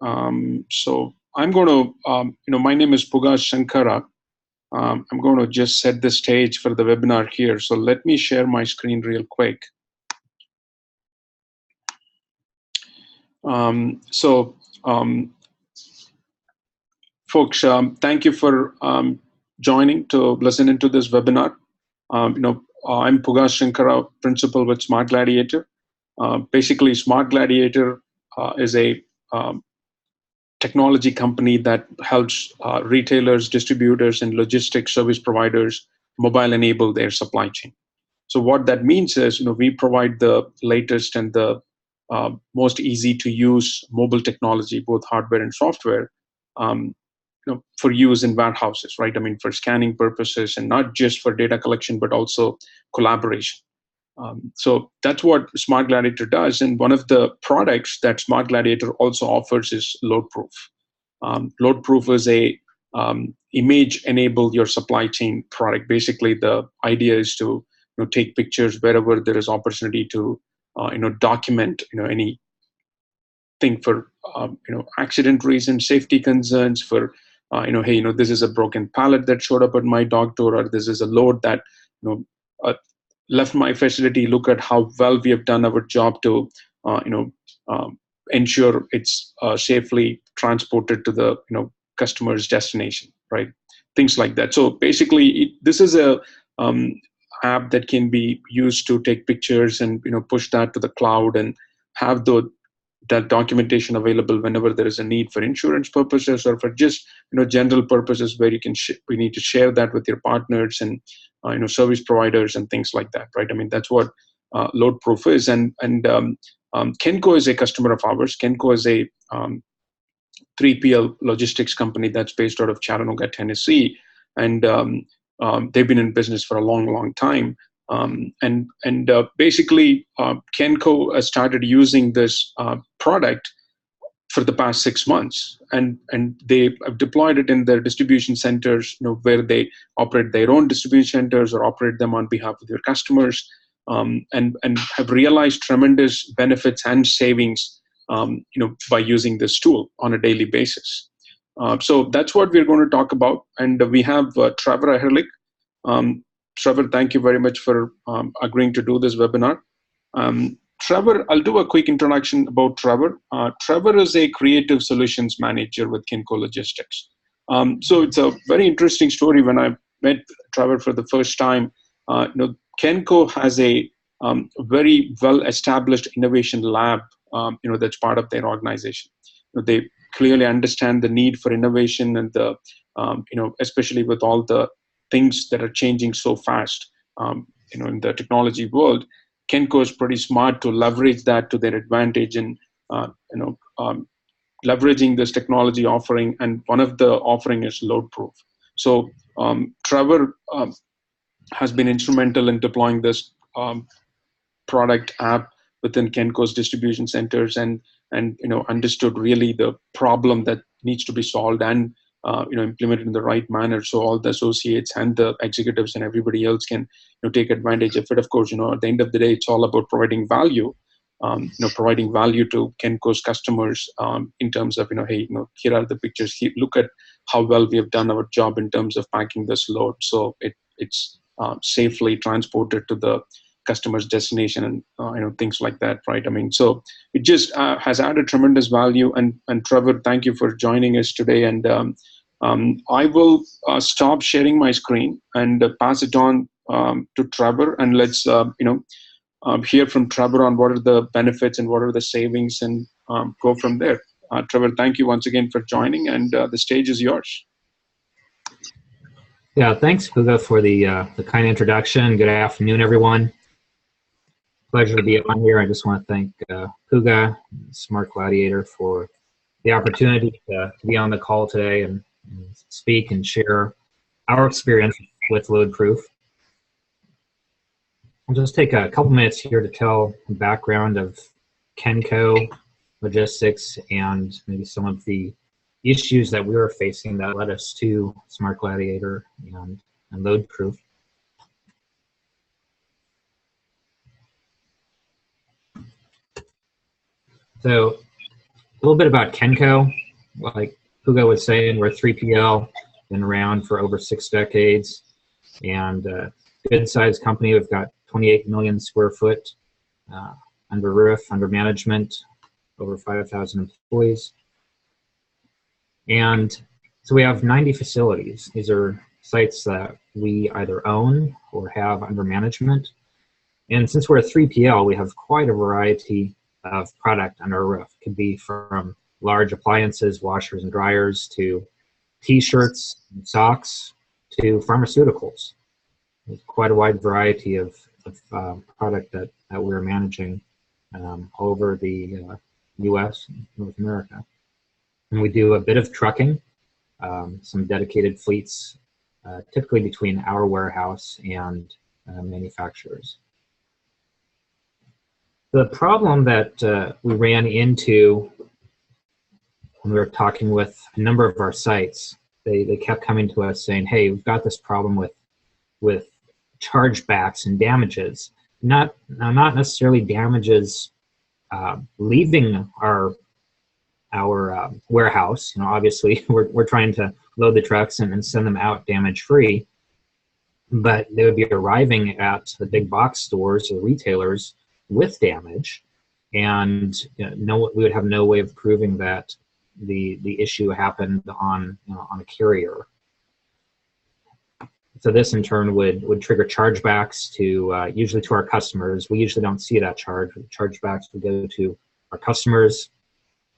So I'm going to, my name is Puga Shankara. I'm going to just set the stage for the webinar here. So let me share my screen real quick. So folks, thank you for joining to listen into this webinar. I'm Puga Shankara, principal with Smart Gladiator. Basically, Smart Gladiator is a technology company that helps retailers, distributors, and logistics service providers mobile enable their supply chain. So what that means is, we provide the latest and the most easy to use mobile technology, both hardware and software, for use in warehouses, right? I mean, for scanning purposes and not just for data collection, but also collaboration. So that's what Smart Gladiator does. And one of the products that Smart Gladiator also offers is Loadproof. Loadproof is a image enable your supply chain product. Basically, the idea is to take pictures wherever there is opportunity to document anything for accident reasons, safety concerns, for hey, this is a broken pallet that showed up at my dog door, or this is a load that left my facility. Look at how well we have done our job to ensure it's safely transported to the customer's destination, right? Things like that. So basically, this is a app that can be used to take pictures and push that to the cloud and have that documentation available whenever there is a need for insurance purposes or for just general purposes where you can we need to share that with your partners and service providers and things like that, right? I mean, that's what Loadproof is. And Kenco is a customer of ours. Kenco is a 3PL logistics company that's based out of Chattanooga, Tennessee, and they've been in business for a long time. Basically, Kenco started using this product for the past 6 months, and they have deployed it in their distribution centers, where they operate their own distribution centers or operate them on behalf of their customers, and have realized tremendous benefits and savings, by using this tool on a daily basis. So that's what we're going to talk about, and we have Trevor Herlick. Trevor, thank you very much for agreeing to do this webinar. Trevor, I'll do a quick introduction about Trevor. Trevor is a creative solutions manager with Kenco Logistics. So it's a very interesting story. When I met Trevor for the first time, Kenco has a very well-established innovation lab, that's part of their organization. They clearly understand the need for innovation and the, especially with all the things that are changing so fast, in the technology world. Kenco is pretty smart to leverage that to their advantage and leveraging this technology offering. And one of the offering is Loadproof. So Trevor has been instrumental in deploying this product app within Kenco's distribution centers, and understood really the problem that needs to be solved and implemented in the right manner, so all the associates and the executives and everybody else can take advantage of it. Of course, at the end of the day, it's all about providing value, providing value to Kenco's customers, in terms of hey, here are the pictures. Look at how well we have done our job in terms of packing this load, so it's safely transported to the customer's destination, and things like that, right? I mean, so it just has added tremendous value. And Trevor, thank you for joining us today. And I will stop sharing my screen and pass it on to Trevor, and let's hear from Trevor on what are the benefits and what are the savings, and go from there. Trevor, thank you once again for joining, and the stage is yours. Yeah, thanks, Puga, for the kind introduction. Good afternoon, everyone. Pleasure to be on here. I just want to thank Puga, Smart Gladiator, for the opportunity to be on the call today and speak and share our experience with Loadproof. I'll just take a couple minutes here to tell the background of Kenco Logistics and maybe some of the issues that we were facing that led us to Smart Gladiator and Loadproof. So little bit about Kenco. Like Hugo was saying, we're 3PL, been around for over 6 decades, and good-sized company. We've got 28 million square foot under roof, under management, over 5,000 employees. And so we have 90 facilities. These are sites that we either own or have under management. And since we're a 3PL, we have quite a variety of product under our roof. It could be from large appliances, washers and dryers, to t-shirts, socks, to pharmaceuticals. There's quite a wide variety of product that we're managing all over the U.S., North America. And we do a bit of trucking, some dedicated fleets, typically between our warehouse and manufacturers. The problem that we ran into when we were talking with a number of our sites, they kept coming to us saying, hey, we've got this problem with chargebacks and damages. Not necessarily damages leaving our warehouse. You know, obviously we're trying to load the trucks and send them out damage-free, but they would be arriving at the big box stores or retailers with damage, and we would have no way of proving that the issue happened on a carrier. So this in turn would trigger chargebacks to usually to our customers. We usually don't see that charge. Chargebacks would go to our customers.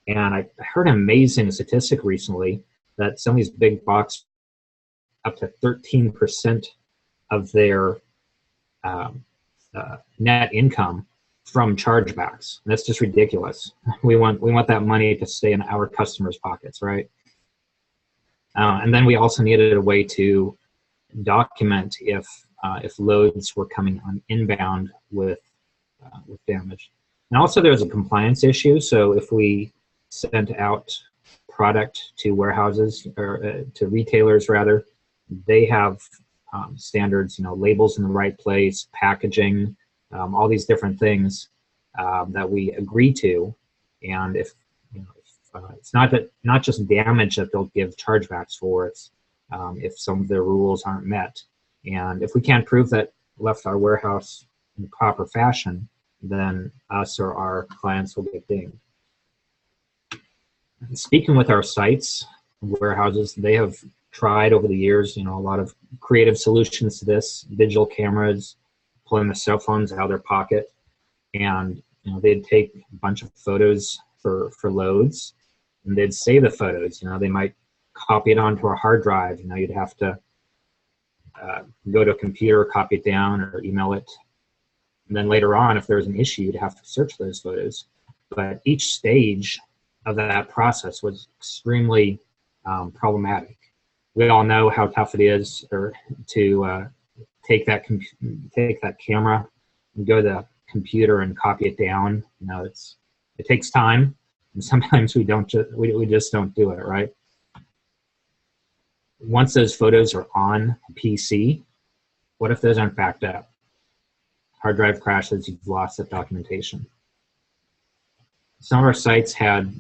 And I heard an amazing statistic recently that some of these big box, up to 13% of their net income from chargebacks. And that's just ridiculous. We want that money to stay in our customers' pockets, right? And then we also needed a way to document if loads were coming on inbound with damage. And also there's a compliance issue. So if we sent out product to warehouses or to retailers rather, they have standards, labels in the right place, packaging, all these different things that we agree to. And if it's not just damage that they'll give chargebacks for, it's if some of their rules aren't met. And if we can't prove that left our warehouse in the proper fashion, then us or our clients will get dinged. Speaking with our sites, warehouses, they have tried over the years, a lot of creative solutions to this, digital cameras, pulling the cell phones out of their pocket, and they'd take a bunch of photos for loads, and they'd save the photos. They might copy it onto a hard drive. You'd have to go to a computer, copy it down, or email it. And then later on, if there's an issue, you'd have to search those photos. But each stage of that process was extremely problematic. We all know how tough it is to take that camera and go to the computer and copy it down. It takes time, and sometimes we just don't do it, right? Once those photos are on a PC, what if those aren't backed up? Hard drive crashes, you've lost that documentation. Some of our sites had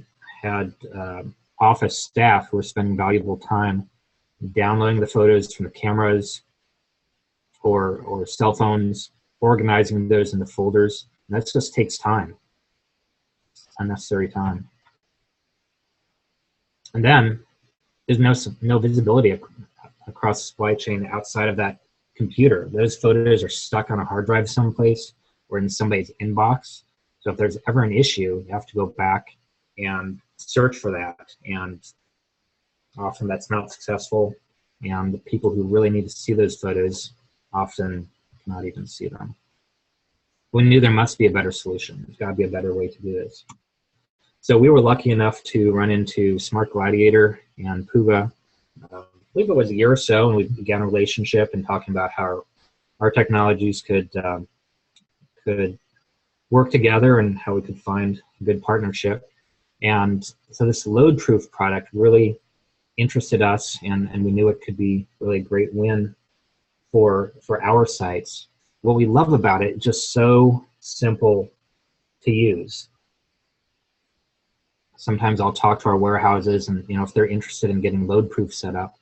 office staff who were spending valuable time downloading the photos from the cameras or cell phones, organizing those into folders. And that just takes time. It's unnecessary time. And then there's no visibility across the supply chain outside of that computer. Those photos are stuck on a hard drive someplace or in somebody's inbox. So if there's ever an issue, you have to go back and search for that. And often that's not successful. And the people who really need to see those photos often cannot even see them. We knew there must be a better solution. There's got to be a better way to do this. So we were lucky enough to run into Smart Gladiator and Puga. I believe it was a year or so, and we began a relationship and talking about how our technologies could work together and how we could find a good partnership. And so this Loadproof product really interested us, and we knew it could be really a great win for our sites. What we love about it, just so simple to use. sometimes I'll talk to our warehouses, and if they're interested in getting Loadproof set up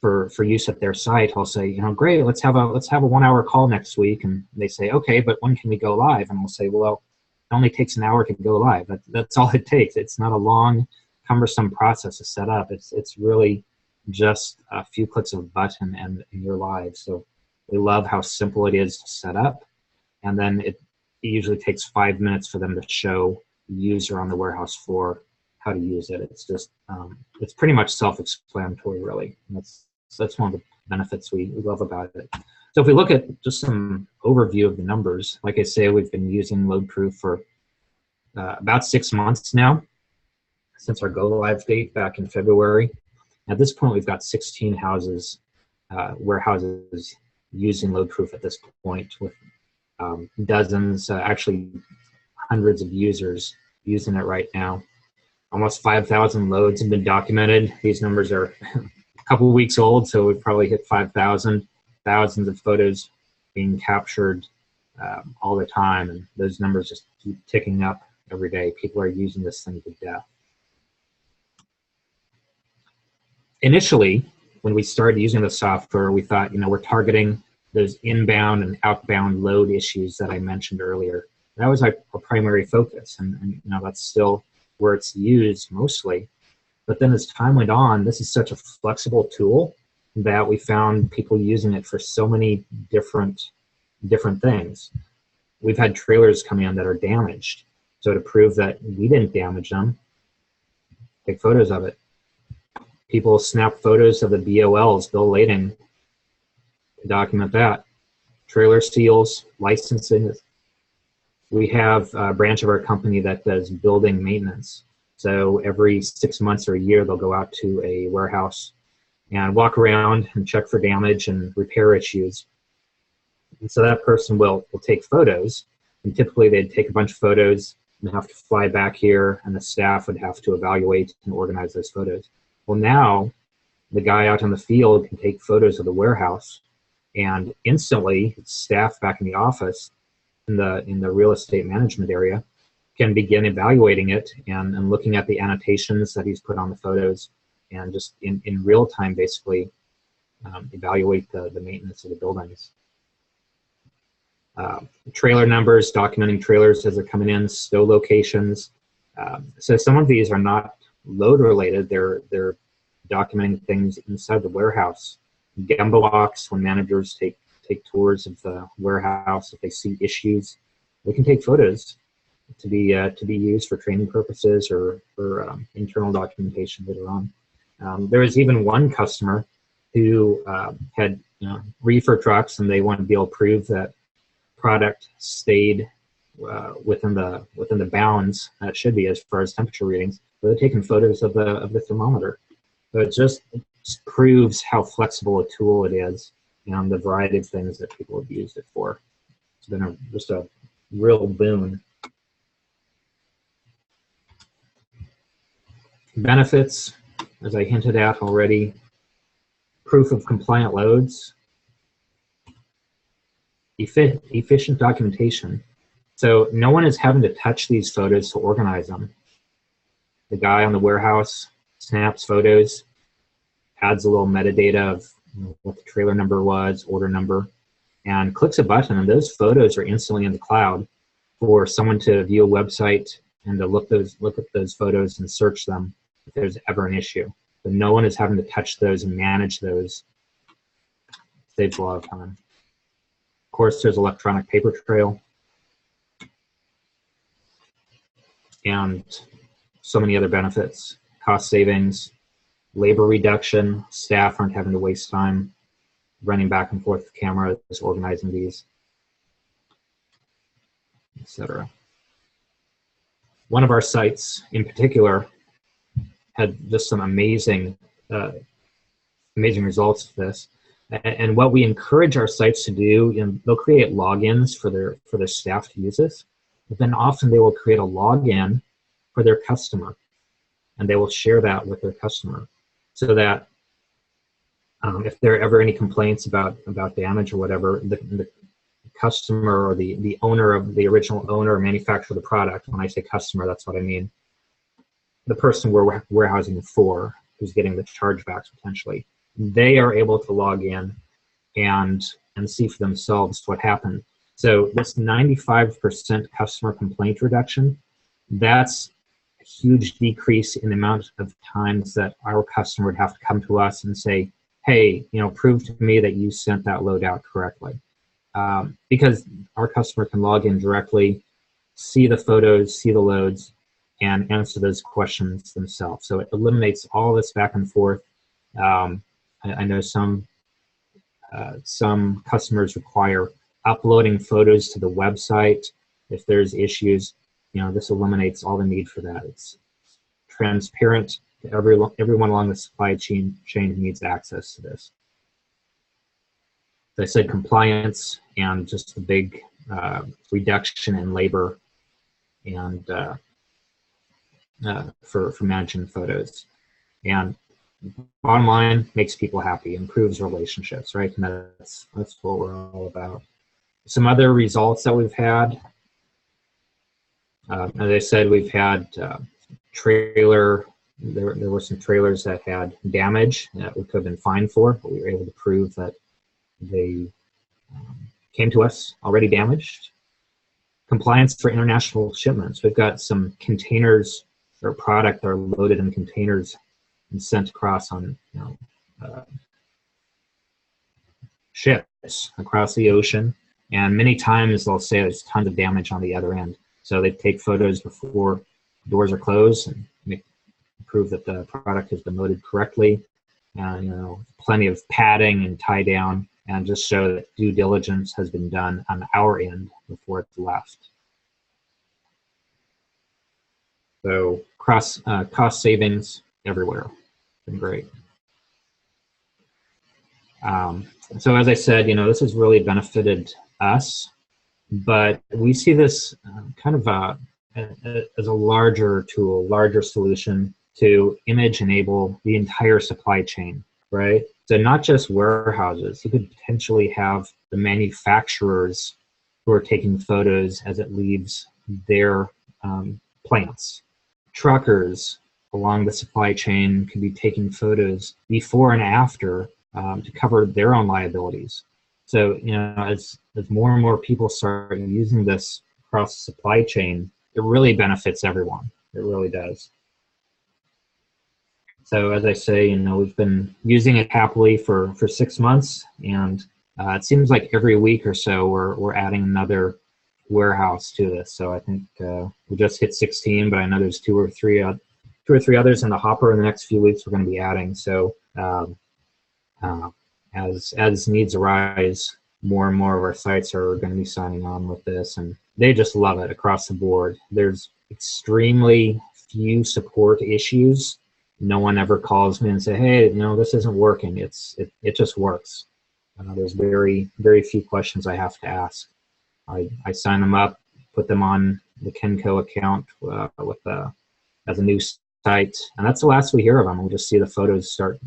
for use at their site, I'll say, great, let's have a 1 hour call next week. And they say, okay, but when can we go live? And we'll say, well, it only takes an hour to go live. That's all it takes. It's not a long, cumbersome process to set up. It's really just a few clicks of a button and you're live. So we love how simple it is to set up. And then it usually takes 5 minutes for them to show the user on the warehouse floor how to use it. It's just, it's pretty much self-explanatory, really. And that's one of the benefits we love about it. So if we look at just some overview of the numbers, like I say, we've been using Loadproof for about 6 months now, since our go live date back in February. At this point, we've got 16 warehouses using Loadproof at this point, with dozens, actually hundreds of users using it right now. Almost 5,000 loads have been documented. These numbers are a couple weeks old, so we've probably hit 5,000. Thousands of photos being captured all the time, and those numbers just keep ticking up every day. People are using this thing to death. Initially, when we started using the software, we thought, we're targeting those inbound and outbound load issues that I mentioned earlier. That was our primary focus, and that's still where it's used mostly. But then as time went on, this is such a flexible tool that we found people using it for so many different things. We've had trailers come in that are damaged. So to prove that we didn't damage them, take photos of it. People snap photos of the BOLs, bill of lading, to document that. Trailer seals, licensing. We have a branch of our company that does building maintenance. So every 6 months or a year, they'll go out to a warehouse and walk around and check for damage and repair issues. And so that person will take photos, and typically they'd take a bunch of photos and have to fly back here, and the staff would have to evaluate and organize those photos. Well, now the guy out in the field can take photos of the warehouse, and instantly staff back in the office in the real estate management area can begin evaluating it and looking at the annotations that he's put on the photos, and just in real time basically evaluate the maintenance of the buildings. Trailer numbers, documenting trailers as they're coming in, stow locations. So some of these are not load related, they're documenting things inside the warehouse. Gemba walks, when managers take tours of the warehouse, if they see issues, they can take photos to be used for training purposes or for internal documentation later on. There was even one customer who had reefer trucks, and they wanted to be able to prove that product stayed within the bounds that it should be as far as temperature readings. So they're taking photos of the thermometer. So it just proves how flexible a tool it is and the variety of things that people have used it for. It's been just a real boon. Benefits, as I hinted at already: proof of compliant loads, efficient documentation. So no one is having to touch these photos to organize them. The guy on the warehouse snaps photos, adds a little metadata of what the trailer number was, order number, and clicks a button, and those photos are instantly in the cloud for someone to view a website and to look at those photos and search them if there's ever an issue. But no one is having to touch those and manage those. Saves a lot of time. Of course, there's electronic paper trail and so many other benefits: cost savings, labor reduction, staff aren't having to waste time running back and forth with cameras, organizing these, etc. One of our sites in particular had just some amazing results of this. And what we encourage our sites to do, they'll create logins for their staff to use this, but then often they will create a login for their customer, and they will share that with their customer, so that if there are ever any complaints about damage or whatever, the customer or the owner of the original owner or manufacturer of the product, when I say customer, that's what I mean, the person we're warehousing for, who's getting the chargebacks potentially, they are able to log in and see for themselves what happened. So this 95% customer complaint reduction, that's a huge decrease in the amount of times that our customer would have to come to us and say, hey, prove to me that you sent that load out correctly. Because our customer can log in directly, see the photos, see the loads, and answer those questions themselves. So it eliminates all this back and forth. I know some customers require uploading photos to the website if there's issues. This eliminates all the need for that. It's transparent to everyone along the supply chain who needs access to this. As I said, compliance and just the big reduction in labor and for managing photos. And bottom line, makes people happy, improves relationships, right? And that's what we're all about. Some other results that we've had, as I said, we've had there were some trailers that had damage that we could have been fined for, but we were able to prove that they came to us already damaged. Compliance for international shipments. We've got some containers or product that are loaded in containers and sent across on ships across the ocean. And many times they'll say there's tons of damage on the other end. So they take photos before doors are closed and prove that the product has been loaded correctly. Plenty of padding and tie down, and just show that due diligence has been done on our end before it's left. So cost savings everywhere. Been great. So as I said, this has really benefited us, but we see this kind of as a larger tool, larger solution to image enable the entire supply chain, right? So not just warehouses, you could potentially have the manufacturers who are taking photos as it leaves their plants. Truckers along the supply chain could be taking photos before and after to cover their own liabilities. So, as more and more people start using this across the supply chain, it really benefits everyone. It really does. So as I say, we've been using it happily for 6 months, and it seems like every week or so we're adding another warehouse to this. So I think we just hit 16, but I know there's two or three others in the hopper in the next few weeks we're going to be adding. So as needs arise, more and more of our sites are going to be signing on with this, and they just love it across the board. There's extremely few support issues. No one ever calls me and say, hey, this isn't working. It just works. There's very, very few questions I have to ask. I sign them up, put them on the Kenco account as a new site, and that's the last we hear of them. We'll just see the photos start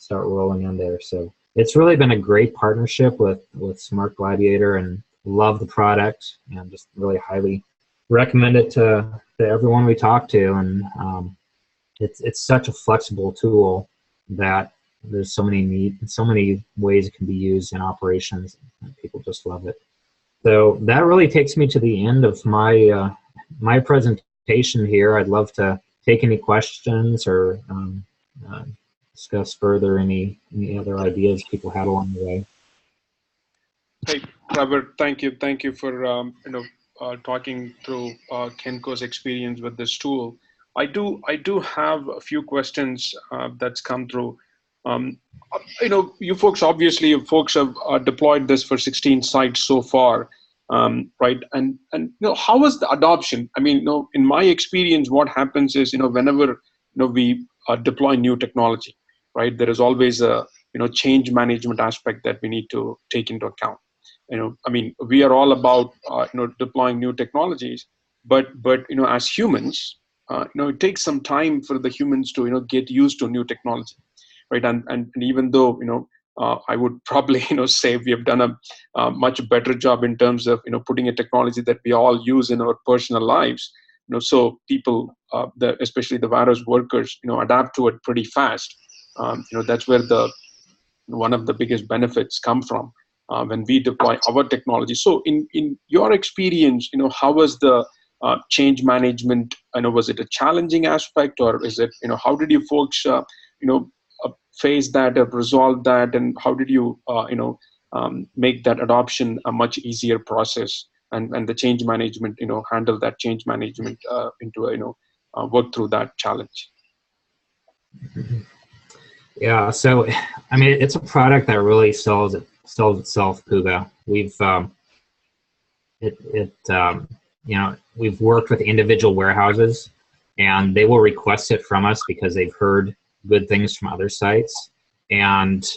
rolling in there. So it's really been a great partnership with Smart Gladiator, and love the product, and just really highly recommend it to everyone we talk to. And it's such a flexible tool that there's so many ways it can be used in operations, and people just love it. So that really takes me to the end of my my presentation here. I'd love to take any questions or discuss further any other ideas people had along the way. Hey, Robert, thank you for talking through Kenco's experience with this tool. I do have a few questions that's come through. You folks have deployed this for 16 sites so far, right? And how was the adoption? I mean, in my experience, what happens is whenever we deploy new technology, right? There is always a change management aspect that we need to take into account. We are all about deploying new technologies, but as humans, it takes some time for the humans to get used to new technology, right? And even though I would probably say we have done a much better job in terms of putting a technology that we all use in our personal lives, so people especially the warehouse workers, adapt to it pretty fast. That's where one of the biggest benefits come from when we deploy our technology. So in your experience, how was the change management? Was it a challenging aspect, or is it, how did you folks, you know, face that or resolve that, and how did you, make that adoption a much easier process, and the change management, handle that change management into work through that challenge? Yeah, so I mean, it's a product that really sells itself, Puga. We've worked with individual warehouses, and they will request it from us because they've heard good things from other sites, and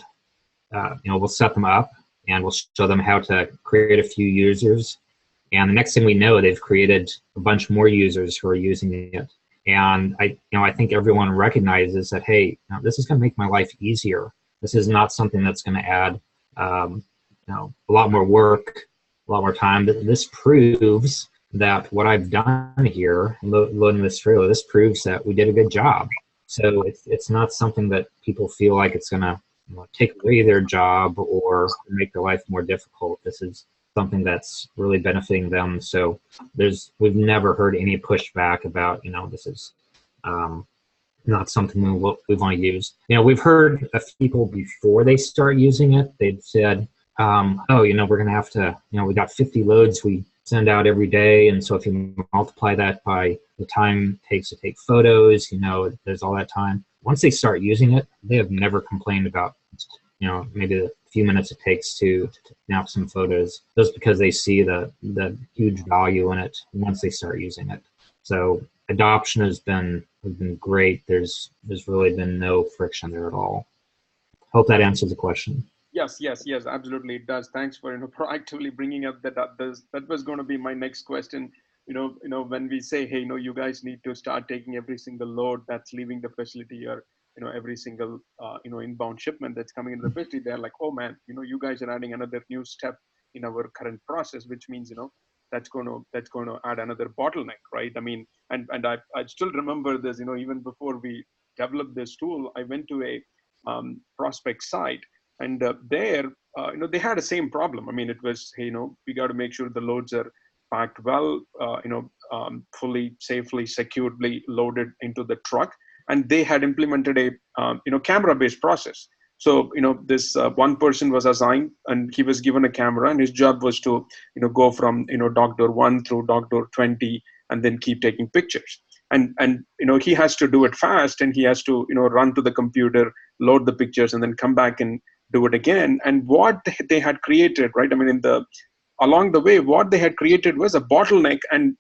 we'll set them up and we'll show them how to create a few users, and the next thing we know, they've created a bunch more users who are using it. And I think everyone recognizes that, hey, this is going to make my life easier. This is not something that's going to add, a lot more work, a lot more time. This proves that what I've done here, loading this trailer, this proves that we did a good job. So it's not something that people feel like it's going to take away their job or make their life more difficult. This is something that's really benefiting them. So we've never heard any pushback about, this is not something we want to use. We've heard of people before they start using it, they've said, we're going to have to, we got 50 loads we send out every day. And so if you multiply that by the time it takes to take photos, there's all that time. Once they start using it, they have never complained about, maybe the few minutes it takes to snap some photos, just because they see the huge value in it once they start using it. So adoption has been great. There's really been no friction there at all. Hope that answers the question. Yes, absolutely, it does. Thanks for proactively bringing up that. That was going to be my next question. When we say, hey, you guys need to start taking every single load that's leaving the facility, or every single inbound shipment that's coming into the facility, they're like, oh man, you guys are adding another new step in our current process, which means that's going to add another bottleneck, right? I mean, and I still remember this. Even before we developed this tool, I went to a prospect site. And there, they had the same problem. I mean, it was, hey, we got to make sure the loads are packed well, fully, safely, securely loaded into the truck. And they had implemented a, camera-based process. So, this one person was assigned, and he was given a camera, and his job was to, go from, dock door 1 through dock door 20, and then keep taking pictures. And he has to do it fast, and he has to, run to the computer, load the pictures, and then come back and do it again. And what they had created, right? I mean, along the way, what they had created was a bottleneck. And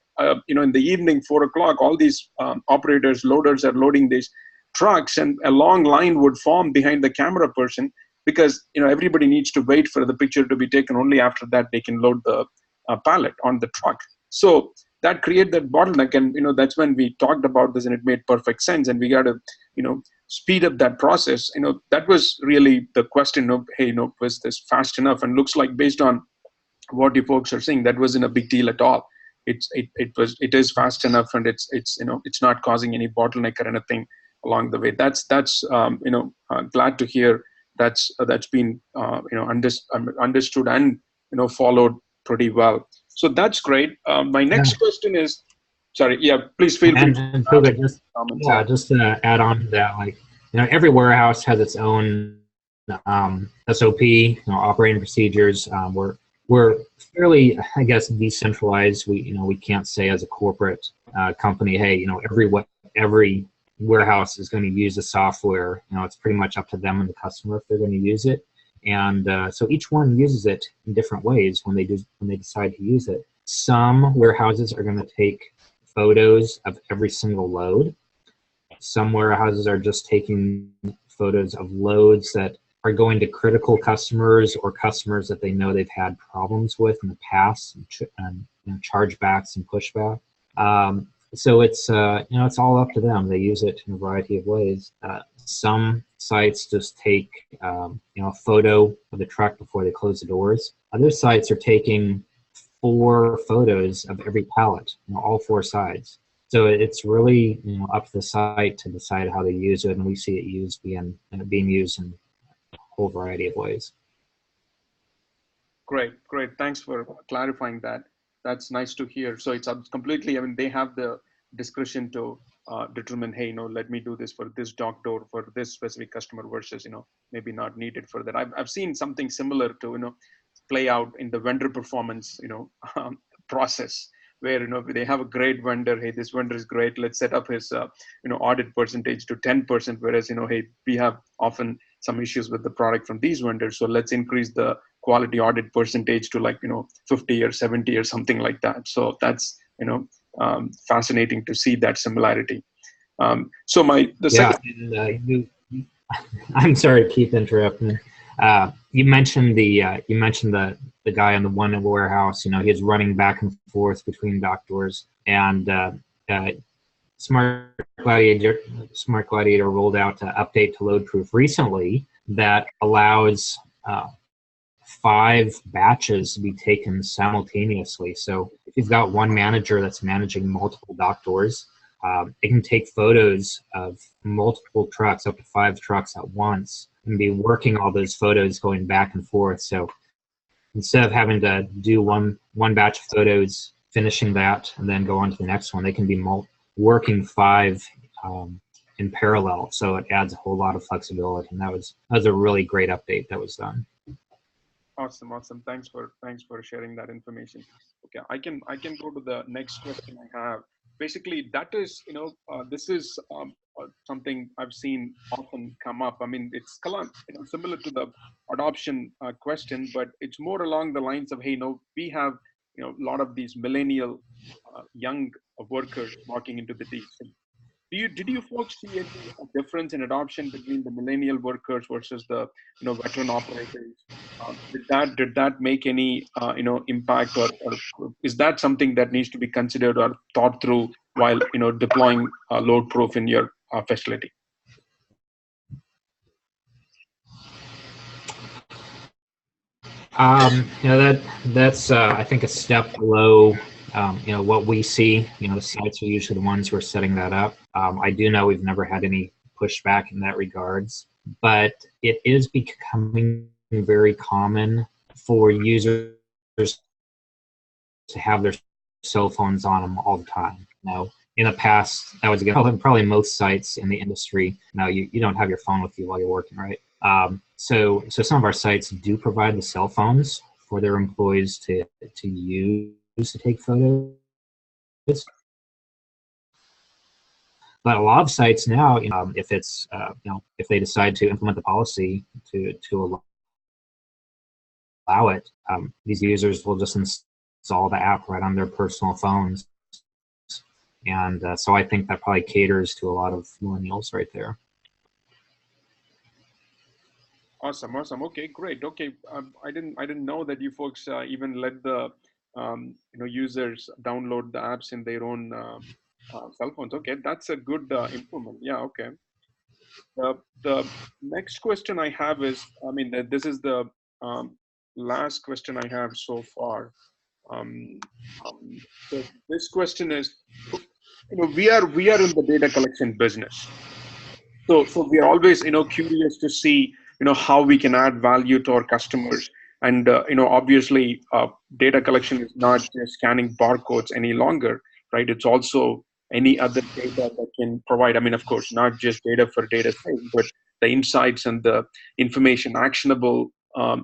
in the evening, 4 o'clock, all these operators, loaders are loading these trucks, and a long line would form behind the camera person, because everybody needs to wait for the picture to be taken. Only after that they can load the pallet on the truck. So that created that bottleneck, and that's when we talked about this, and it made perfect sense. And we got to speed up that process. That was really the question of, hey, was this fast enough? And looks like, based on what you folks are saying, that wasn't a big deal at all. It is fast enough, and it's not causing any bottleneck or anything along the way. That's glad to hear that's been understood and followed pretty well. So that's great. My next question is, sorry, yeah, please feel free. And just to add on to that, like, every warehouse has its own SOP, operating procedures. We're fairly, I guess, decentralized. We can't say as a corporate company, hey, every warehouse is going to use the software. It's pretty much up to them and the customer if they're going to use it. And so each one uses it in different ways when they decide to use it. Some warehouses are going to take photos of every single load. Some warehouses are just taking photos of loads that are going to critical customers or customers that they know they've had problems with in the past, and chargebacks and pushback. So it's all up to them. They use it in a variety of ways. Some sites just take a photo of the truck before they close the doors. Other sites are taking 4 photos of every pallet, all 4 sides. So it's really, you know, up to the site to decide how to use it, and we see it being used in a whole variety of ways. Great, great. Thanks for clarifying that. That's nice to hear. So it's completely, I mean, they have the discretion to determine, hey, let me do this for this doctor, for this specific customer versus, maybe not needed for that. I've seen something similar to, play out in the vendor performance, process where, they have a great vendor. Hey, this vendor is great. Let's set up his, audit percentage to 10%. Whereas, hey, we have often some issues with the product from these vendors. So let's increase the quality audit percentage to like 50 or 70 or something like that. So that's fascinating to see that similarity. So the Yeah, second. and I'm sorry to keep interrupting. You mentioned the guy in the one warehouse. He's running back and forth between doctors, and Smart Gladiator rolled out an update to Loadproof recently that allows 5 batches to be taken simultaneously. So if you've got one manager that's managing multiple doctors, it can take photos of multiple trucks, up to 5 trucks at once, and be working all those photos going back and forth. So instead of having to do one batch of photos, finishing that, and then go on to the next one, they can be working 5 in parallel. So it adds a whole lot of flexibility, and that was a really great update that was done. Awesome. Thanks for sharing that information. Okay, I can go to the next question I have. Basically, that is, this is something I've seen often come up. I mean, it's similar to the adoption question, but it's more along the lines of, hey, we have a lot of these millennial young workers walking into the team. Did you folks see any difference in adoption between the millennial workers versus the veteran operators? Did that make any impact, or is that something that needs to be considered or thought through while deploying Loadproof in your facility? That's I think a step below what we see. The sites are usually the ones who are setting that up. I do know we've never had any pushback in that regards, but it is becoming very common for users to have their cell phones on them all the time. In the past, that was probably most sites in the industry. Now you don't have your phone with you while you're working, right? So some of our sites do provide the cell phones for their employees to use to take photos. But a lot of sites now, if it's if they decide to implement the policy to allow it, these users will just install the app right on their personal phones. And so I think that probably caters to a lot of millennials right there. Awesome. Okay, great. Okay, I didn't know that you folks even let the users download the apps in their own cell phones. Okay, that's a good improvement. Yeah. Okay. The next question I have is, I mean, this is the last question I have so far. So this question is, we are in the data collection business. So we are always, curious to see, how we can add value to our customers. And, obviously, data collection is not just scanning barcodes any longer, right? It's also any other data that can provide, I mean, of course, not just data for data's sake, but the insights and the information, actionable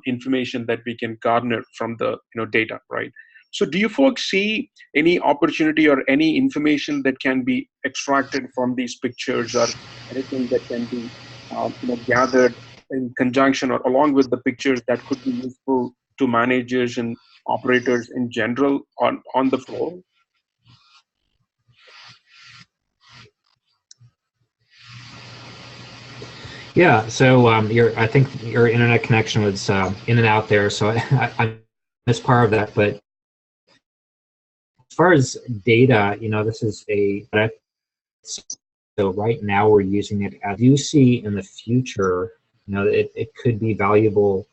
information that we can garner from the, data, right? So do you folks see any opportunity or any information that can be extracted from these pictures, or anything that can be gathered in conjunction or along with the pictures that could be useful to managers and operators in general on the floor? Yeah, so I think your internet connection was in and out there, so I missed part of that. But as far as data, this is so right now we're using it. As you see in the future, it could be valuable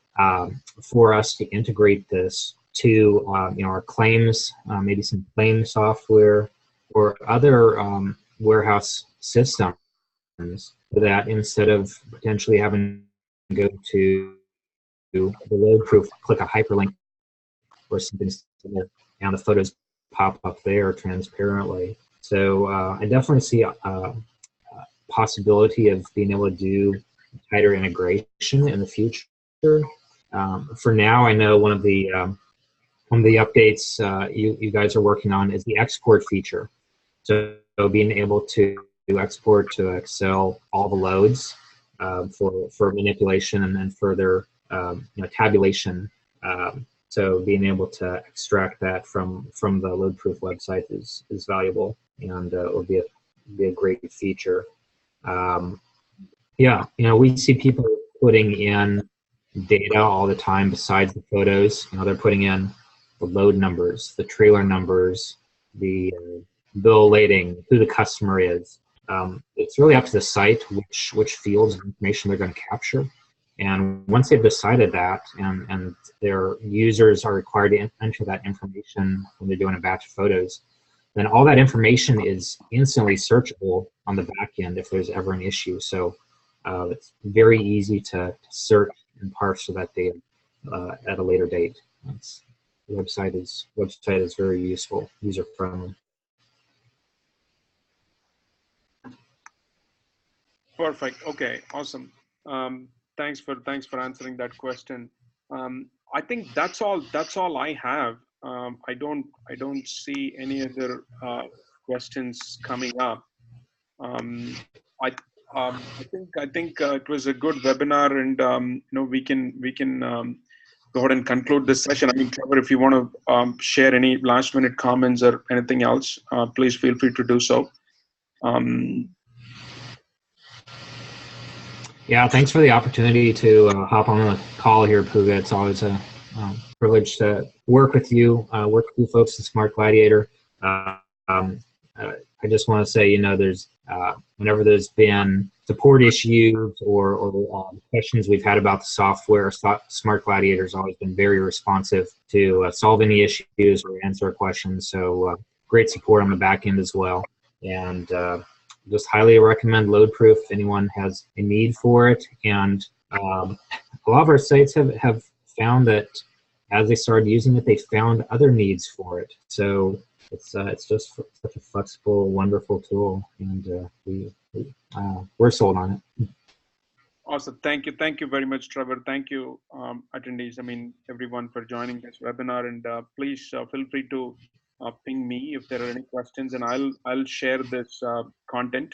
for us to integrate this to our claims, maybe some claim software, other warehouse systems, that instead of potentially having to go to the Loadproof, click a hyperlink or something similar, and the photos pop up there transparently. So I definitely see a possibility of being able to do tighter integration in the future. For now, I know one of the updates you guys are working on is the export feature. So being able to export to Excel all the loads for manipulation and then further tabulation. So being able to extract that from the Loadproof website is valuable, and it will be a great feature. Yeah, we see people putting in data all the time besides the photos. They're putting in the load numbers, the trailer numbers, the bill lading, who the customer is. It's really up to the site which fields of information they're going to capture. And once they've decided that, and their users are required to enter that information when they're doing a batch of photos, then all that information is instantly searchable on the back end if there's ever an issue. So it's very easy to search and parse that data at a later date. The website is very useful, user friendly. Perfect. Okay. Awesome. Thanks for answering that question. I think that's all I have. I don't see any other questions coming up. I I think it was a good webinar, and we can go ahead and conclude this session. I mean, Trevor, if you want to share any last minute comments or anything else, please feel free to do so. Yeah, thanks for the opportunity to hop on the call here, Puga. It's always a privilege to work with you folks at Smart Gladiator. I just want to say, there's whenever there's been support issues or questions we've had about the software, Smart Gladiator has always been very responsive to solve any issues or answer questions. So great support on the back end as well. And just highly recommend Loadproof if anyone has a need for it. And a lot of our sites have found that as they started using it, they found other needs for it. So it's just such a flexible, wonderful tool, and we're sold on it. Awesome. Thank you very much, Trevor. Thank you, attendees. I mean, everyone for joining this webinar, and please feel free to ping me if there are any questions, and I'll share this content.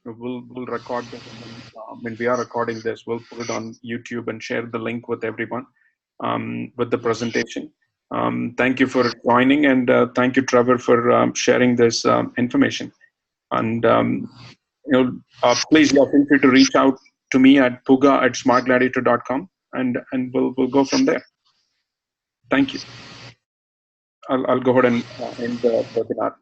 We'll record this, and then, when we are recording this, we'll put it on YouTube and share the link with everyone with the presentation. Thank you for joining, and thank you, Trevor, for sharing this information. And please feel free to reach out to me at puga@smartgladiator.com, and we'll go from there. Thank you. I'll go ahead and end the webinar.